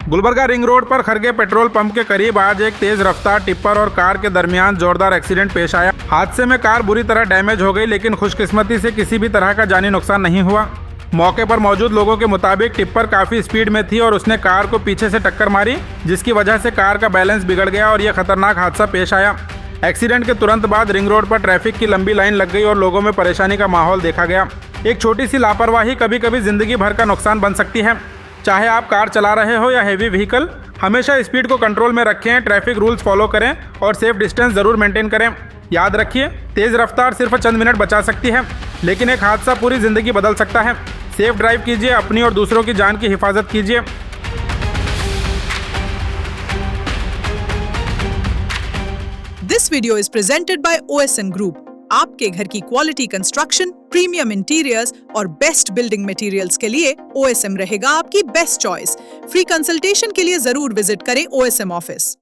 Gulbarga ring road पर Kharge petrol pump के करीब आज एक तेज रफ्तार टिप्पर और कार के दरमियान जोरदार एक्सीडेंट पेश आया। हादसे में कार बुरी तरह डैमेज हो गई, लेकिन खुशकिस्मती से किसी भी तरह का जानी नुकसान नहीं हुआ। मौके पर मौजूद लोगों के मुताबिक टिप्पर काफी स्पीड में थी और उसने कार को पीछे से टक्कर मारी, जिसकी वजह से कार का बैलेंस बिगड़ गया और यह खतरनाक हादसा पेश आया। एक्सीडेंट के तुरंत बाद रिंग रोड पर ट्रैफिक की लंबी लाइन लग गई और लोगों में परेशानी का माहौल देखा गया। एक छोटी सी लापरवाही कभी कभी जिंदगी भर का नुकसान बन सकती है। चाहे आप कार चला रहे हो या हेवी व्हीकल, हमेशा स्पीड को कंट्रोल में रखें, ट्रैफिक रूल्स फॉलो करें और सेफ डिस्टेंस ज़रूर मेंटेन करें। याद रखिए, तेज़ रफ्तार सिर्फ चंद मिनट बचा सकती है, लेकिन एक हादसा पूरी ज़िंदगी बदल सकता है। सेफ ड्राइव कीजिए, अपनी और दूसरों की जान की हिफाजत कीजिए। This video is presented by OSM group. आपके घर की क्वालिटी कंस्ट्रक्शन, प्रीमियम इंटीरियर्स और बेस्ट बिल्डिंग मटेरियल्स के लिए OSM रहेगा आपकी बेस्ट चॉइस। फ्री कंसल्टेशन के लिए जरूर विजिट करें OSM ऑफिस।